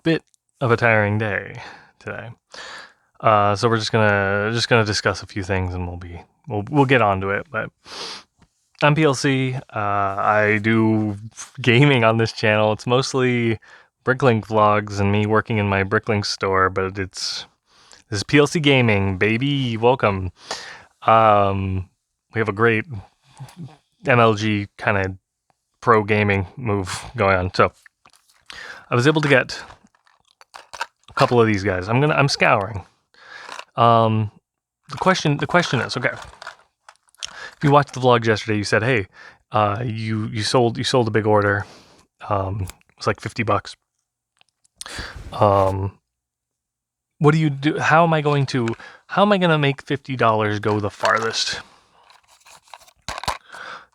bit of a tiring day today. So we're just gonna discuss a few things, and we'll get onto it. But I'm PLC. I do gaming on this channel. It's mostly bricklink vlogs and me working in my bricklink store, but this is PLC gaming, baby. Welcome. We have a great MLG kind of pro gaming move going on. So I was able to get a couple of these guys. I'm scouring. The question is, okay, if you watched the vlog yesterday, you said, hey, you sold a big order. It was like $50. What do you do? How am I going to make $50 go the farthest?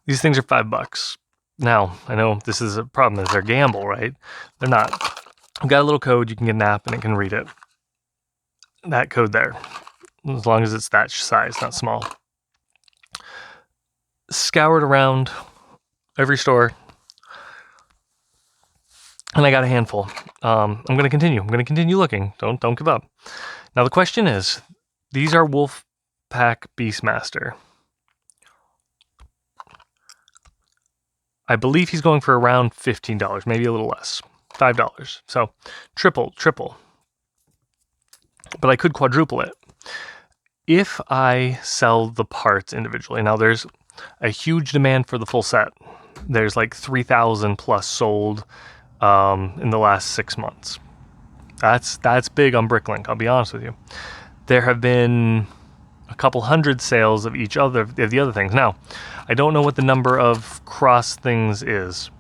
These things are $5. Now, I know this is a problem, is they're gamble, right? They're not. I've got a little code, you can get an app and it can read it. That code there, as long as it's that size, not small. Scoured around every store, and I got a handful. I'm going to continue looking. Don't give up. Now the question is, these are Wolfpack Beastmaster. I believe he's going for around $15, maybe a little less, $5. So triple. But I could quadruple it if I sell the parts individually. Now there's a huge demand for the full set. There's like 3,000 plus sold in the last 6 months. That's big on Bricklink, I'll be honest with you. There have been a couple hundred sales of the other things. Now, I don't know what the number of cross things is.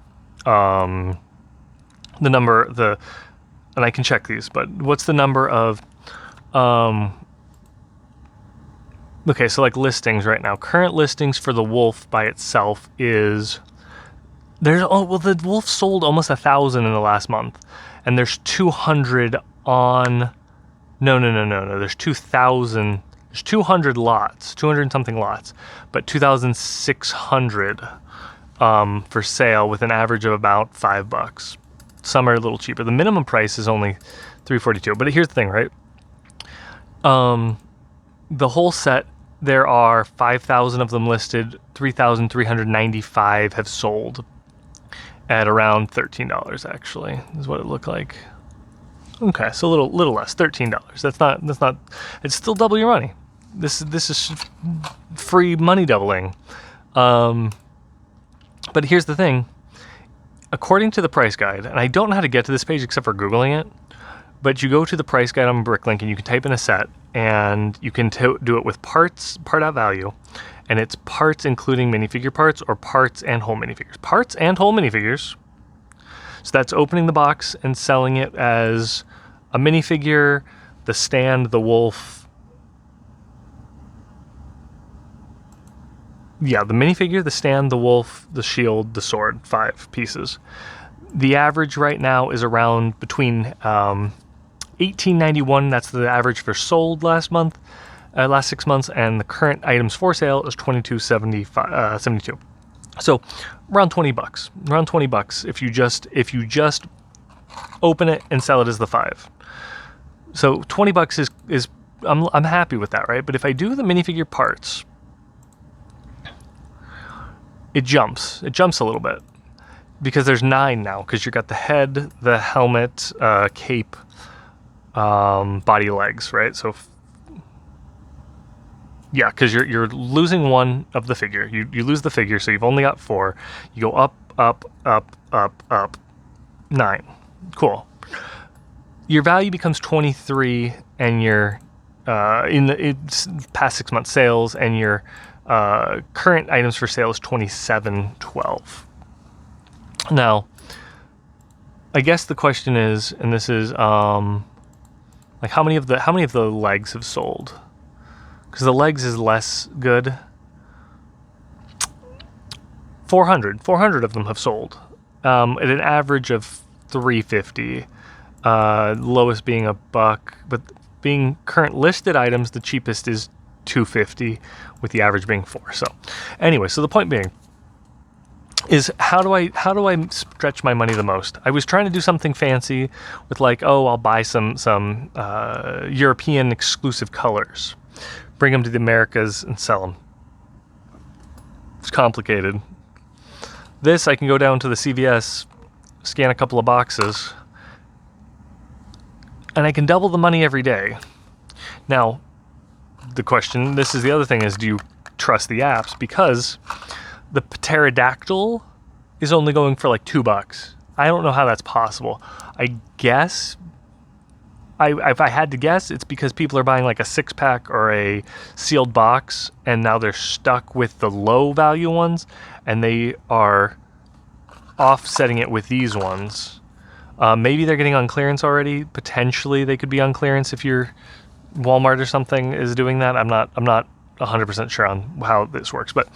And I can check these, but what's the number of okay, so like listings right now. Current listings for the Wolf by itself is the Wolf sold almost 1,000 in the last month, and there's 200 on. No. There's 2,000. There's 200 lots, 200 something lots, but 2,600 for sale with an average of about $5. Some are a little cheaper. The minimum price is only $342. But here's the thing, right? The whole set, there are 5,000 of them listed. 3,395 have sold at around $13. Actually, is what it looked like. Okay, so a little less, $13. That's not. It's still double your money. This is free money doubling. But here's the thing. According to the price guide, and I don't know how to get to this page except for Googling it, but you go to the price guide on Bricklink and you can type in a set, and you can do it with part out value, and it's parts including minifigure parts or parts and whole minifigures. Parts and whole minifigures. So that's opening the box and selling it as a minifigure, the stand, the wolf. Yeah, the minifigure, the stand, the wolf, the shield, the sword, 5 pieces. The average right now is around between $18.91. That's the average for sold last 6 months, and the current items for sale is $22.72. So around $20. Around $20 if you just open it and sell it as the 5. So $20 is I'm happy with that, right? But if I do the minifigure parts, it jumps a little bit because there's 9 now, because you got the head, the helmet, cape, body, legs, right? So yeah, because you're losing one of the figure. You lose the figure, so you've only got 4. You go up, 9. Cool. Your value becomes 23, and your it's past 6 months sales, and your current items for sale is 27.12. Now, I guess the question is, and this is like how many of the legs have sold? Because the legs is less good. 400 of them have sold at an average of $350. Lowest being $1, but being current listed items, the cheapest is $250, with the average being 4. So anyway, so the point being, is how do I stretch my money the most? I was trying to do something fancy with like, oh, I'll buy some European exclusive colors, bring them to the Americas and sell them. It's complicated. This, I can go down to the CVS, scan a couple of boxes, and I can double the money every day. Now, the question, this is the other thing, is do you trust the apps? Because the pterodactyl is only going for like $2. I don't know how that's possible. I guess, if I had to guess, it's because people are buying like a 6-pack or a sealed box, and now they're stuck with the low value ones, and they are offsetting it with these ones. Maybe they're getting on clearance already. Potentially they could be on clearance if your Walmart or something is doing that. I'm not 100% sure on how this works, but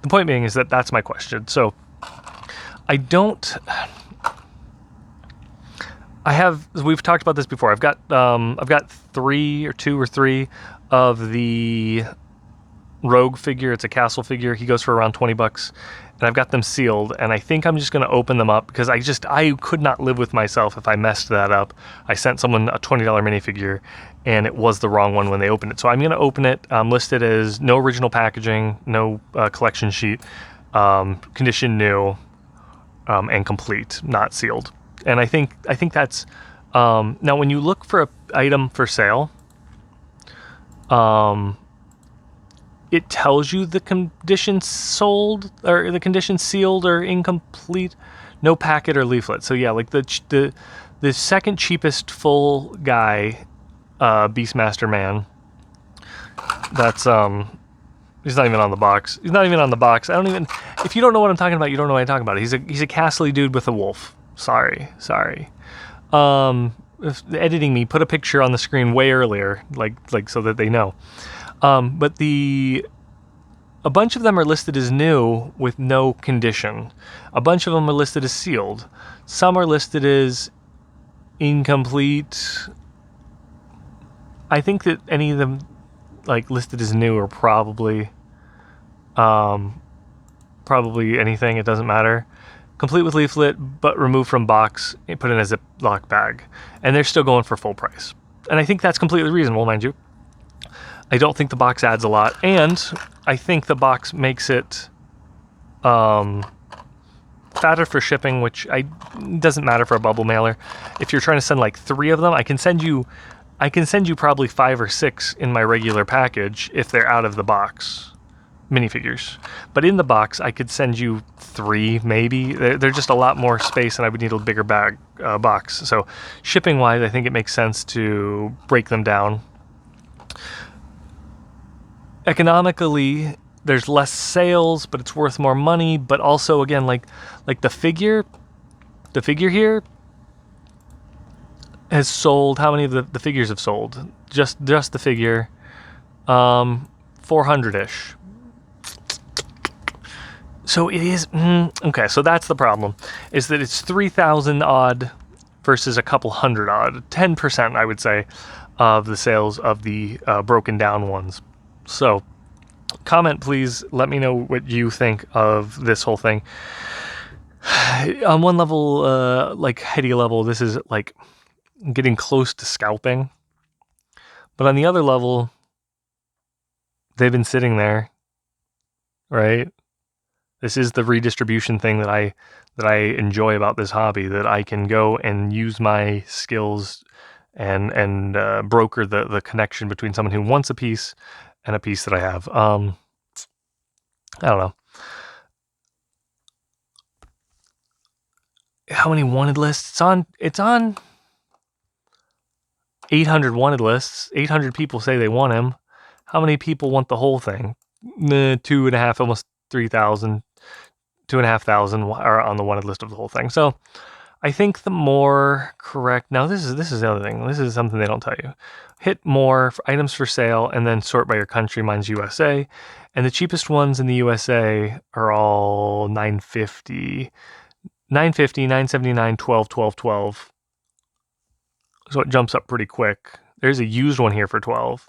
the point being is that that's my question. So we've talked about this before. I've got 2 or 3 of the rogue figure. It's a castle figure. He goes for around $20, and I've got them sealed, and I think I'm just going to open them up because I could not live with myself if I messed that up. I sent someone a $20 minifigure, and it was the wrong one when they opened it. So I'm going to open it, listed as no original packaging, no collection sheet, condition new, and complete, not sealed. And I think that's now when you look for an item for sale, it tells you the condition sold or the condition sealed or incomplete, no packet or leaflet. So yeah, like the second cheapest full guy, Beastmaster Man. That's he's not even on the box. He's not even on the box. If you don't know what I'm talking about, you don't know what I'm talking about. He's a castly dude with a wolf. Sorry. If editing me, put a picture on the screen way earlier, like so that they know. But a bunch of them are listed as new with no condition. A bunch of them are listed as sealed. Some are listed as incomplete. I think that any of them like listed as new are probably anything. It doesn't matter. Complete with leaflet, but removed from box and put in a Ziploc bag. And they're still going for full price. And I think that's completely reasonable, mind you. I don't think the box adds a lot, and I think the box makes it fatter for shipping, which doesn't matter for a bubble mailer. If you're trying to send like 3 of them, I can send you probably 5 or 6 in my regular package if they're out of the box minifigures. But in the box, I could send you 3 maybe. They're just a lot more space, and I would need a bigger box. So shipping wise, I think it makes sense to break them down. Economically, there's less sales, but it's worth more money. But also, again, like the figure here has sold. How many of the figures have sold? Just the figure, 400-ish. So it is okay. So that's the problem, is that it's 3,000 odd versus a couple hundred odd. 10%, I would say, of the sales of the broken down ones. So, comment please. Let me know what you think of this whole thing. On one level, like heady level, this is like getting close to scalping. But on the other level, they've been sitting there, right? This is the redistribution thing that I enjoy about this hobby. That I can go and use my skills and broker the connection between someone who wants a piece and a piece that I have. I don't know. How many wanted lists? It's on 800 wanted lists. 800 people say they want him. How many people want the whole thing? 2.5, almost 3,000. 2,500 are on the wanted list of the whole thing. So I think the more correct. Now this is the other thing. This is something they don't tell you. Hit more for items for sale and then sort by your country. Mine's USA, and the cheapest ones in the USA are all $9.50, $9.79, $12. So it jumps up pretty quick. There's a used one here for $12,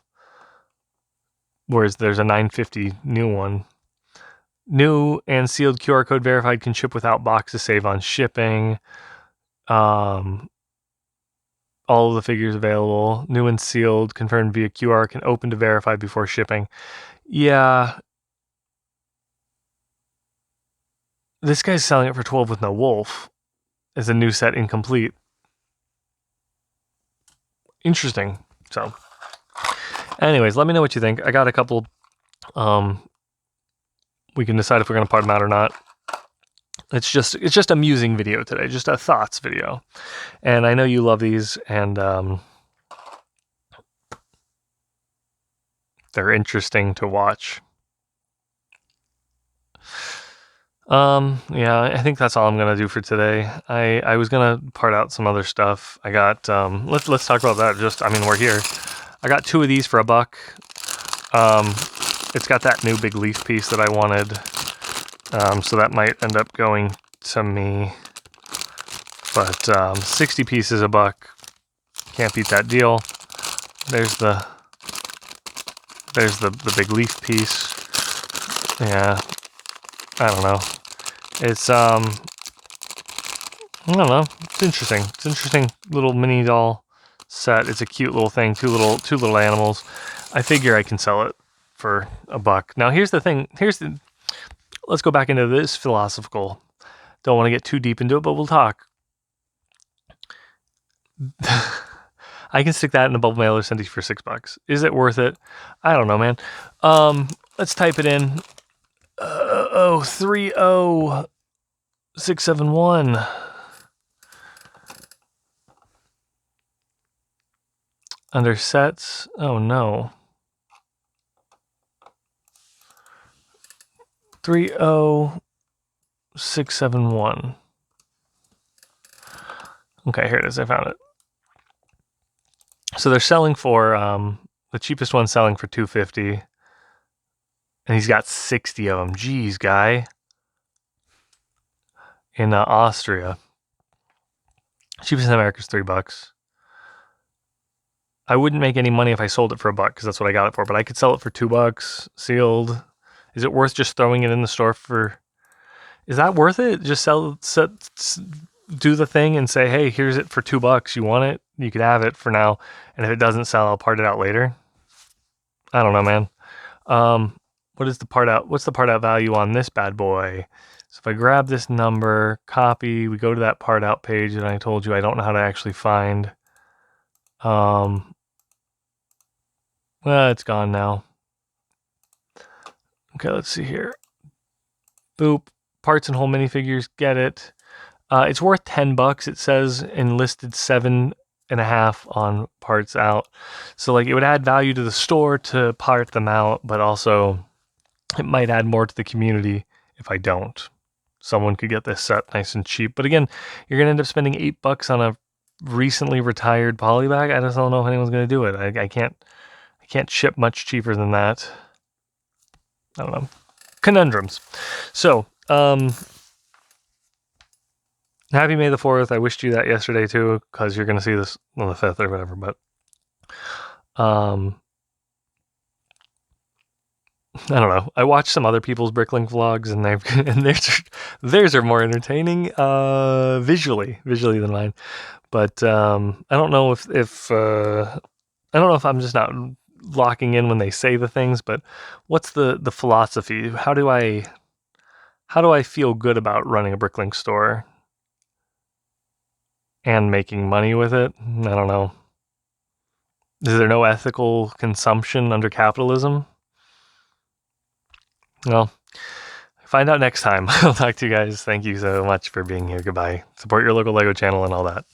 whereas there's a $9.50 new one. New and sealed QR code verified can ship without box to save on shipping. All of the figures available. New and sealed, confirmed via QR, can open to verify before shipping. Yeah. This guy's selling it for 12 with no wolf as a new set incomplete. Interesting. So, anyways, let me know what you think. I got a couple. We can decide if we're going to part them out or not. It's just amusing video today, just a thoughts video. And I know you love these, and they're interesting to watch. Yeah, I think that's all I'm gonna do for today. I was gonna part out some other stuff. I got let's talk about that. We're here. I got 2 of these for $1. It's got that new big leaf piece that I wanted. So that might end up going to me. But 60 pieces $1. Can't beat that deal. There's the big leaf piece. Yeah. I don't know. It's I don't know. It's interesting. It's an interesting little mini doll set. It's a cute little thing. Two little animals. I figure I can sell it for $1. Now here's the thing. Let's go back into this philosophical. Don't want to get too deep into it, but we'll talk. I can stick that in a bubble mailer, send it for $6. Is it worth it? I don't know, man. Let's type it in. 30671. Under sets. Oh no. 30671. Okay, here it is. I found it. So they're selling for the cheapest one's selling for $250. And he's got 60 of them. Jeez, guy. In Austria. Cheapest in America is $3. I wouldn't make any money if I sold it for $1 because that's what I got it for. But I could sell it for $2 sealed. Is it worth just throwing it in the store for? Is that worth it? Just do the thing and say, hey, here's it for $2. You want it? You could have it for now. And if it doesn't sell, I'll part it out later. I don't know, man. What's the part out value on this bad boy? So if I grab this number, copy, we go to that part out page that I told you I don't know how to actually find. Well, it's gone now. Okay, let's see here. Boop. Parts and whole minifigures, get it. It's worth $10. It says enlisted 7.5 on parts out. So like it would add value to the store to part them out, but also it might add more to the community if I don't. Someone could get this set nice and cheap. But again, you're going to end up spending $8 on a recently retired polybag. I just don't know if anyone's going to do it. I can't ship much cheaper than that. I don't know. Conundrums. So, happy May the 4th. I wished you that yesterday too, because you're going to see this on the 5th or whatever. But, I don't know. I watched some other people's bricklink vlogs, and theirs are more entertaining visually than mine. But I don't know if I don't know if I'm just not locking in when they say the things. But what's the philosophy? How do I feel good about running a bricklink store and making money with it? I don't know. Is there no ethical consumption under capitalism? Well, find out next time. I'll talk to you guys. Thank you so much for being here. Goodbye. Support your local Lego channel and all that.